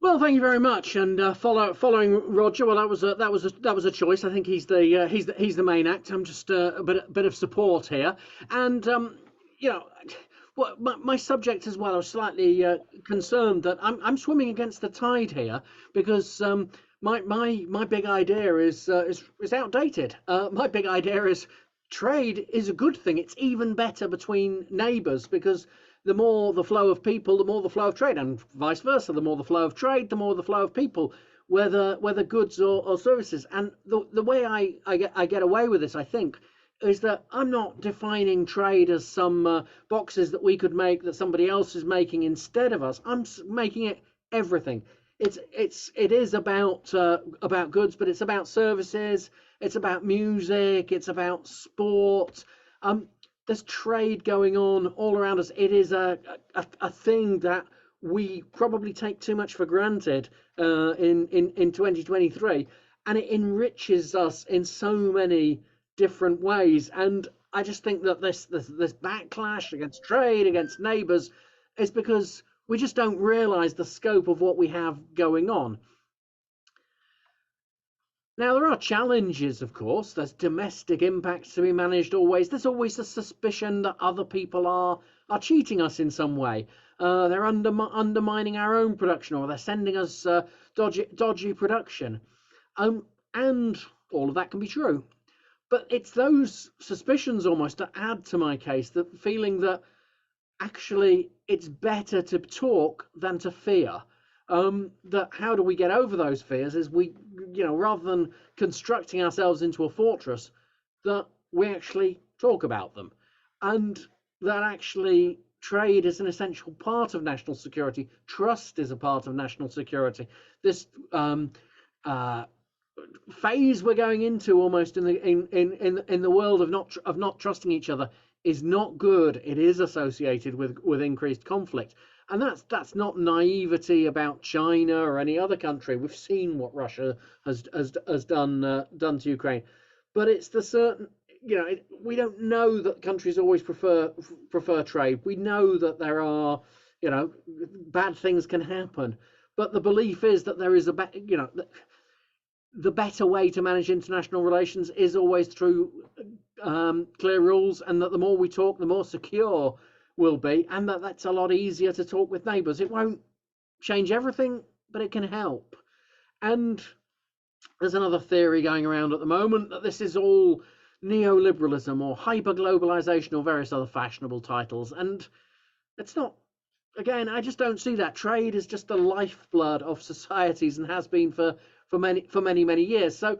Well, thank you very much. And following Roger, well, that was a choice. I think he's the main act. I'm just a bit of support here, and you know, well, my subject as well. I was slightly concerned that I'm swimming against the tide here because my big idea is outdated. My big idea is trade is a good thing. It's even better between neighbours because the more the flow of people, the more the flow of trade, and vice versa. The more the flow of trade, the more the flow of people, whether goods or services. And the way I get away with this, I think, is that I'm not defining trade as some boxes that we could make that somebody else is making instead of us. I'm making it everything. It is about goods, but it's about services. It's about music. It's about sport. There's trade going on all around us. It is a thing that we probably take too much for granted in 2023, and it enriches us in so many different ways. And I just think that this backlash against trade, against neighbours, is because we just don't realise the scope of what we have going on. Now, there are challenges, of course. There's domestic impacts to be managed always. There's always a suspicion that other people are cheating us in some way. They're undermining our own production, or they're sending us dodgy production. And all of that can be true. But it's those suspicions almost that add to my case, the feeling that actually it's better to talk than to fear. That how do we get over those fears is rather than constructing ourselves into a fortress, that we actually talk about them, and that actually trade is an essential part of national security. Trust is a part of national security. This phase we're going into, almost in the world of not trusting each other, is not good. It is associated with increased conflict. And that's not naivety about China or any other country. We've seen what Russia has done to Ukraine, but it's the certain, we don't know that countries always prefer trade. We know that there are, bad things can happen, but the belief is that there is the better way to manage international relations is always through clear rules, and that the more we talk, the more secure will be, and that's a lot easier to talk with neighbours. It won't change everything, but it can help. And there's another theory going around at the moment that this is all neoliberalism or hyper-globalisation or various other fashionable titles, and it's not. Again, I just don't see that. Trade is just the lifeblood of societies and has been for many years. So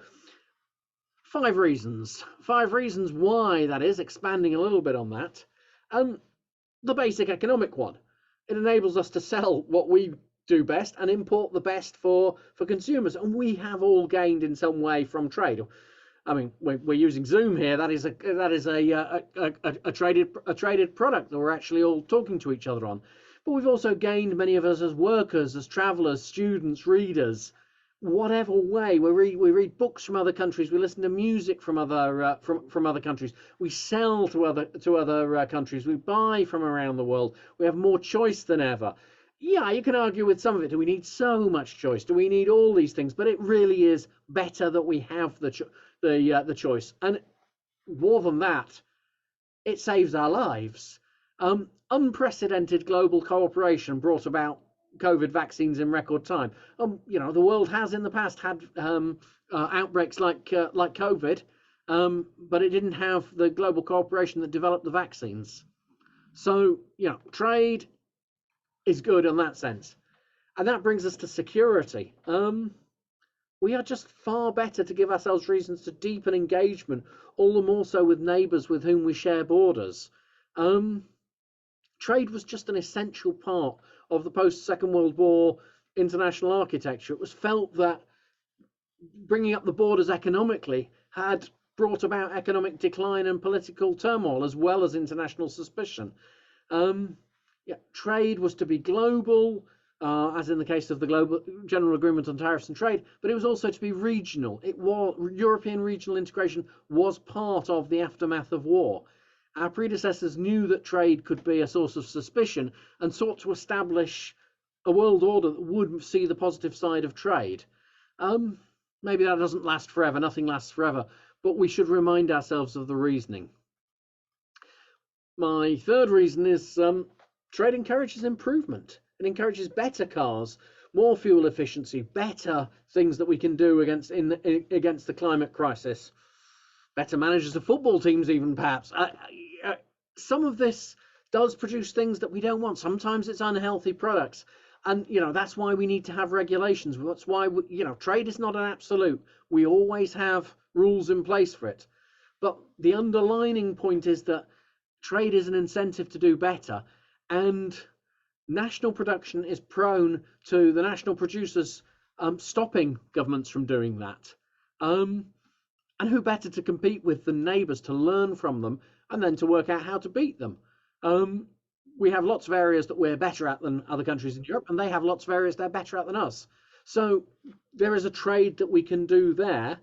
five reasons why that is, expanding a little bit on that. The basic economic one. It enables us to sell what we do best and import the best for consumers, and we have all gained in some way from trade. I mean, we're using Zoom here. That is a traded product that we're actually all talking to each other on. But we've also gained, many of us, as workers, as travellers, students, readers. Whatever way we read books from other countries, we listen to music from other countries, we sell to other countries, we buy from around the world. We have more choice than ever. Yeah, you can argue with some of it. Do we need so much choice? Do we need all these things? But it really is better that we have the choice. And more than that, it saves our lives. Unprecedented global cooperation brought about COVID vaccines in record time. The world has in the past had outbreaks like COVID, but it didn't have the global cooperation that developed the vaccines. So, trade is good in that sense. And that brings us to security. We are just far better to give ourselves reasons to deepen engagement, all the more so with neighbours with whom we share borders. Trade was just an essential part of the post-Second World War international architecture. It was felt that bringing up the borders economically had brought about economic decline and political turmoil, as well as international suspicion. Trade was to be global, as in the case of the Global General Agreement on Tariffs and Trade, but it was also to be regional. European regional integration was part of the aftermath of war. Our predecessors knew that trade could be a source of suspicion and sought to establish a world order that would see the positive side of trade. Maybe that doesn't last forever. Nothing lasts forever, but we should remind ourselves of the reasoning. My third reason is trade encourages improvement. It encourages better cars, more fuel efficiency, better things that we can do against the climate crisis, better managers of football teams, even perhaps. Some of this does produce things that we don't want. Sometimes it's unhealthy products, and that's why we need to have regulations. That's why trade is not an absolute. We always have rules in place for it, but the underlining point is that trade is an incentive to do better, and national production is prone to the national producers stopping governments from doing that. And who better to compete with than neighbours, to learn from them and then to work out how to beat them. We have lots of areas that we're better at than other countries in Europe, and they have lots of areas they're better at than us. So there is a trade that we can do there.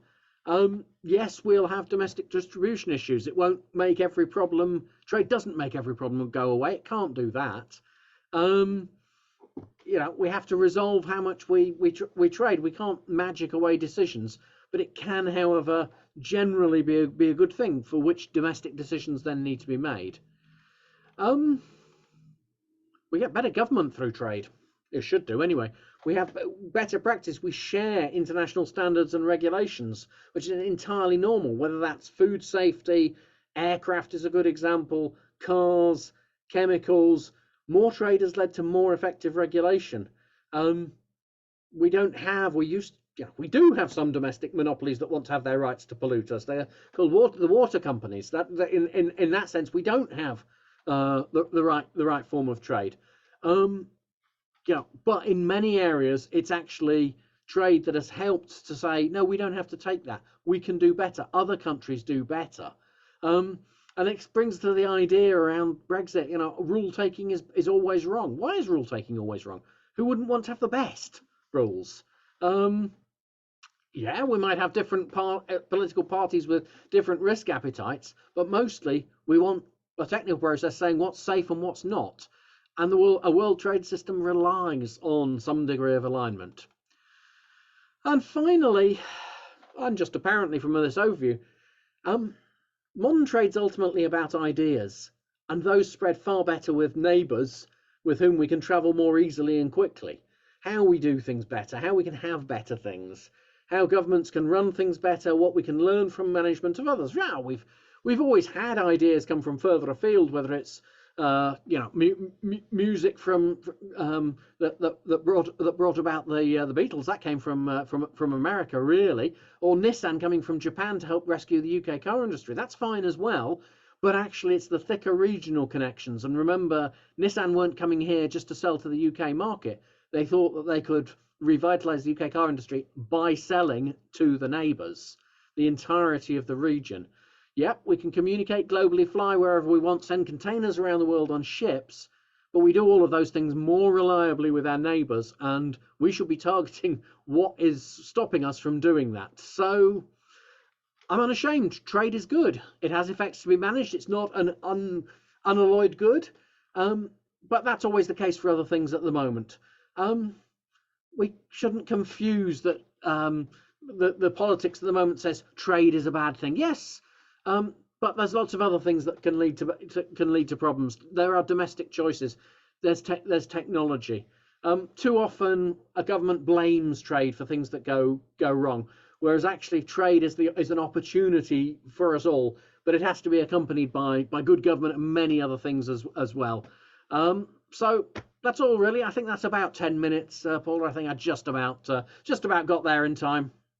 Yes, we'll have domestic distribution issues. It won't make every problem. Trade doesn't make every problem go away. It can't do that. We have to resolve how much we trade. We can't magic away decisions, but it can, however, generally be a good thing for which domestic decisions then need to be made. We get better government through trade. It should do anyway. We have better practice. We share international standards and regulations, which is entirely normal, whether that's food safety, aircraft is a good example, cars, chemicals. More trade has led to more effective regulation. We do have some domestic monopolies that want to have their rights to pollute us. They're called the water companies. That in that sense, we don't have the right form of trade. But in many areas, it's actually trade that has helped to say, no, we don't have to take that. We can do better. Other countries do better. And it brings to the idea around Brexit, rule taking is always wrong. Why is rule taking always wrong? Who wouldn't want to have the best rules? Yeah, we might have different political parties with different risk appetites, but mostly we want a technical process saying what's safe and what's not. And a world trade system relies on some degree of alignment. And finally, and just apparently from this overview, modern trade's ultimately about ideas, and those spread far better with neighbours with whom we can travel more easily and quickly. How we do things better, how we can have better things, how governments can run things better, what we can learn from management of others. Yeah, we've always had ideas come from further afield, whether it's music from that brought about the Beatles. That came from America, really, or Nissan coming from Japan to help rescue the UK car industry. That's fine as well, but actually it's the thicker regional connections. And remember, Nissan weren't coming here just to sell to the UK market. They thought that they could revitalise the UK car industry by selling to the neighbours, the entirety of the region. Yep, we can communicate globally, fly wherever we want, send containers around the world on ships, but we do all of those things more reliably with our neighbours, and we should be targeting what is stopping us from doing that. So I'm unashamed. Trade is good. It has effects to be managed. It's not an unalloyed good, but that's always the case for other things at the moment. We shouldn't confuse that the politics at the moment says trade is a bad thing. Yes, but there's lots of other things that can lead to problems. There are domestic choices. There's technology. Too often a government blames trade for things that go wrong, whereas actually trade is an opportunity for us all. But it has to be accompanied by good government and many other things as well. So that's all really. I think that's about 10 minutes, Paul. I think I just about got there in time.